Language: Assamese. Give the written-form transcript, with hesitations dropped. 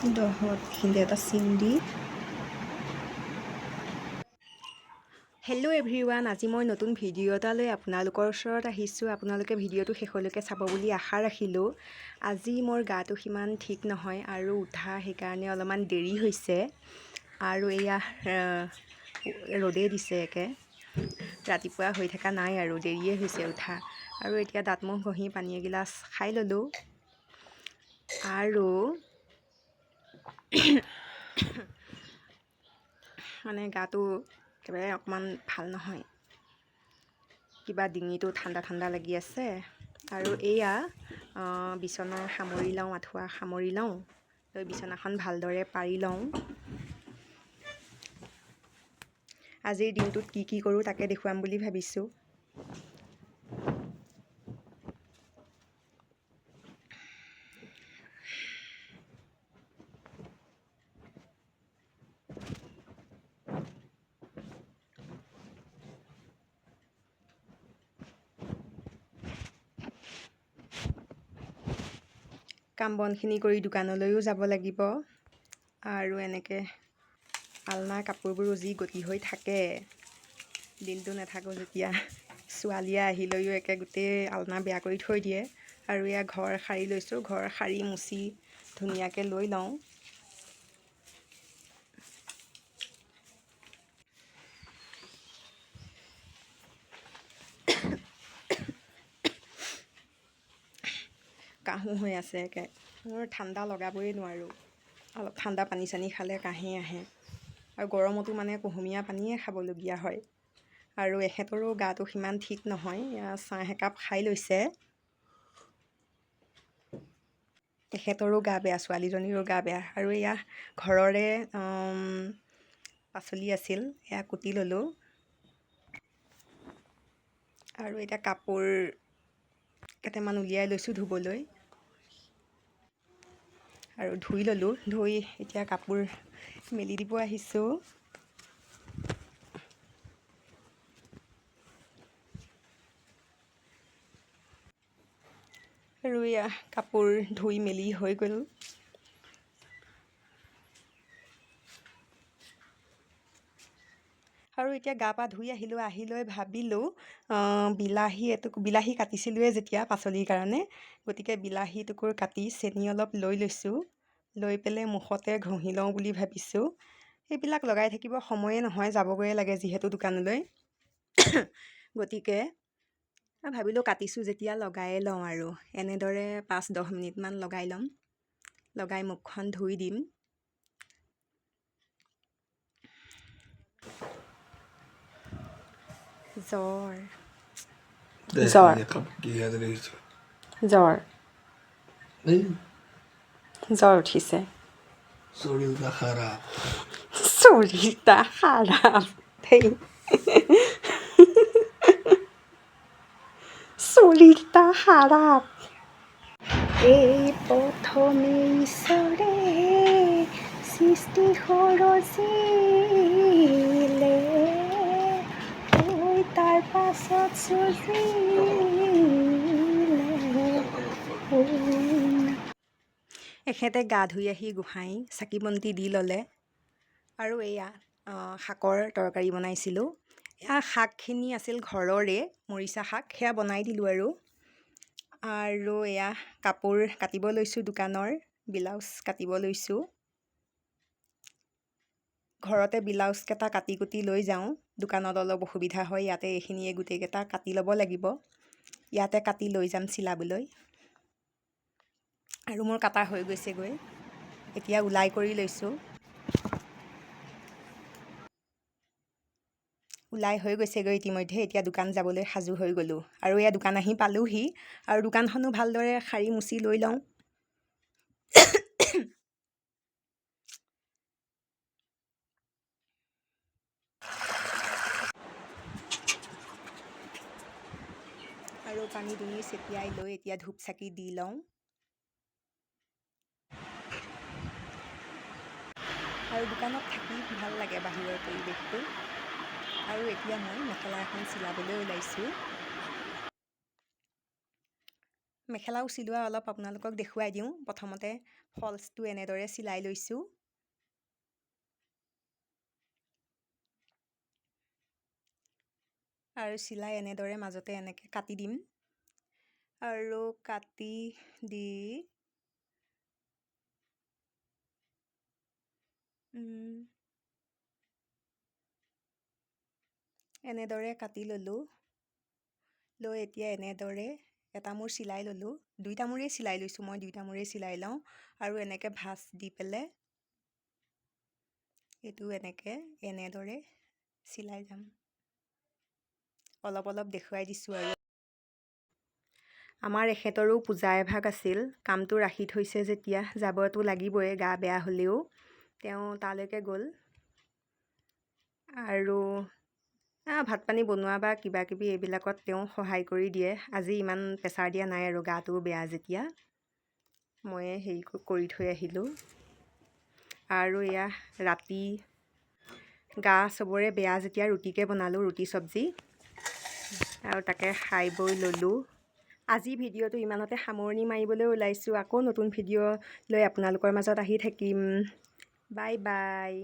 দহত এইখিনিতে এটা চিন দি হেল্ল' এভৰিৱান, আজি মই নতুন ভিডিঅ' এটা লৈ আপোনালোকৰ ওচৰত আহিছোঁ। আপোনালোকে ভিডিঅ'টো শেষলৈকে চাব বুলি আশা ৰাখিলোঁ। আজি মোৰ গাটো সিমান ঠিক নহয় আৰু উঠা সেইকাৰণে অলপমান দেৰি হৈছে। আৰু এয়া ৰ'দেই দিছে একে, ৰাতিপুৱা হৈ থকা নাই আৰু দেৰিয়ে হৈছে উঠা। আৰু এতিয়া দাঁত মুখ ঘঁহি পানী এগিলাচ খাই ল'লোঁ আৰু মানে গাটো একেবাৰে অকণমান ভাল নহয়, কিবা ডিঙিটো ঠাণ্ডা ঠাণ্ডা লাগি আছে। আৰু এয়া বিচনা সামৰি লওঁ, আঁঠুৱা সামৰি লওঁ, লৈ বিচনাখন ভালদৰে পাৰি লওঁ। আজিৰ দিনটোত কি কি কৰোঁ তাকে দেখুৱাম বুলি ভাবিছোঁ। কাম বনখিনি কৰি দোকানলৈও যাব লাগিব। আৰু এনেকৈ আলনাৰ কাপোৰবোৰো যি গতি হৈ থাকে, দিনটো নাথাকোঁ যেতিয়া ছোৱালীয়ে আহিলৈও একে গোটেই আলনা বেয়া কৰি থৈ দিয়ে। আৰু এয়া ঘৰ সাৰি লৈছোঁ, ঘৰ সাৰি মুচি ধুনীয়াকৈ লৈ লওঁ। কাহো হৈ আছে একে, মোৰ ঠাণ্ডা লগাবই নোৱাৰোঁ। অলপ ঠাণ্ডা পানী চানী খালে কাহেই আহে, আৰু গৰমতো মানে কুহুমীয়া পানীয়ে খাবলগীয়া হয়। আৰু এখেতৰো গাটো সিমান ঠিক নহয়, চাহ একাপ খাই লৈছে। এখেতৰো গা বেয়া, ছোৱালীজনীৰো গা বেয়া। আৰু এয়া ঘৰৰে পাচলি আছিল, এয়া কুটি ল'লোঁ। আৰু এতিয়া কাপোৰ কেইটামান উলিয়াই লৈছোঁ ধুবলৈ, আৰু ধুই ল'লোঁ। ধুই এতিয়া কাপোৰ মেলি দিব আহিছোঁ। আৰু এয়া কাপোৰ ধুই মেলি হৈ গ'ল। আৰু এতিয়া গা পা ধুই আহিলোঁ, আহি লৈ ভাবিলোঁ বিলাহী কাটিছিলোঁৱে যেতিয়া পাচলিৰ কাৰণে, গতিকে বিলাহী টুকুৰ কাটি চেনি অলপ লৈ লৈছোঁ। লৈ পেলাই মুখতে ঘঁহি লওঁ বুলি ভাবিছোঁ। এইবিলাক লগাই থাকিব সময়ে নহয়, যাবগৈয়ে লাগে যিহেতু দোকানলৈ। গতিকে ভাবিলোঁ কাটিছোঁ যেতিয়া লগায়ে লওঁ, আৰু এনেদৰে 5-10 মিনিটমান লগাই ল'ম। লগাই মুখখন ধুই দিম। জ্বৰ উঠিছে। শৰীৰটা খাৰাপ শৰীৰটা খাৰাপ। এই প্ৰথমে ঈশ্বৰে সৃষ্টি কৰিছিলে, তাৰ পাছত এখেতে গা ধুই আহি গোহাঁই চাকি বন্তি দি ল'লে। আৰু এয়া শাকৰ তৰকাৰী বনাইছিলোঁ। এয়া শাকখিনি আছিল ঘৰৰে, মৰিচা শাক, সেয়া বনাই দিলোঁ। আৰু এয়া কাপোৰ কাটিব লৈছোঁ, দোকানৰ ব্লাউজ কাটিব লৈছোঁ। ঘৰতে ব্লাউজকেইটা কাটি কুটি লৈ যাওঁ, দোকানত অলপ অসুবিধা হয়। ইয়াতে এইখিনিয়ে গোটেইকেইটা কাটি ল'ব লাগিব, ইয়াতে কাটি লৈ যাম চিলাবলৈ। আৰু মোৰ কাটা হৈ গৈছেগৈ, এতিয়া ওলাই কৰি লৈছোঁ। ওলাই হৈ গৈছেগৈ ইতিমধ্যে, এতিয়া দোকান যাবলৈ সাজু হৈ গ'লোঁ। আৰু এয়া দোকান আহি পালোঁহি, আৰু দোকানখনো ভালদৰে সাৰি মুচি লৈ লওঁ। আৰু পানী দুনি ছটিয়াই লৈ এতিয়া ধূপ চাকি দি লওঁ। আৰু দোকানত থাকি ভাল লাগে বাহিৰৰ পৰিৱেশটো। আৰু এতিয়া মই মেখেলা এখন চিলাবলৈ ওলাইছোঁ। মেখেলাও চিলোৱা অলপ আপোনালোকক দেখুৱাই দিওঁ। প্ৰথমতে ফলছটো এনেদৰে চিলাই লৈছোঁ। আৰু চিলাই এনেদৰে মাজতে এনেকৈ কাটি দিম। আৰু কাটি দি এনেদৰে কাটি ল'লোঁ। লৈ এতিয়া এনেদৰে এটা মূৰ চিলাই ল'লোঁ। দুইটা মূৰেই চিলাই লৈছোঁ, মই দুইটা মূৰেই চিলাই লওঁ। আৰু এনেকৈ ভাঁজ দি পেলাই এইটো এনেদৰে চিলাই যাম। অলপ অলপ দেখুৱাই দিছোঁ আৰু। আমাৰ এখেতৰো পূজা এভাগ আছিল। কামটো ৰাখি থৈছে যেতিয়া যাবতো লাগিবই, গা বেয়া হ'লেও। তেওঁ তালৈকে গ'ল। আৰু ভাত পানী বনোৱা বা কিবা কিবি এইবিলাকত তেওঁ সহায় কৰি দিয়ে। আজি ইমান প্ৰেছাৰ দিয়া নাই আৰু, গাটো বেয়া যেতিয়া। ময়ে হেৰি কৰি থৈ আহিলোঁ। আৰু এয়া ৰাতি গা চবৰে বেয়া যেতিয়া ৰুটিকে বনালোঁ, ৰুটি চব্জি। আৰু তাকে খাই বৈ ল'লোঁ। আজি ভিডিঅ'টো ইমানতে সামৰণি মাৰিবলৈ ওলাইছোঁ। আকৌ নতুন ভিডিঅ' লৈ আপোনালোকৰ মাজত আহি থাকিম। Bye bye.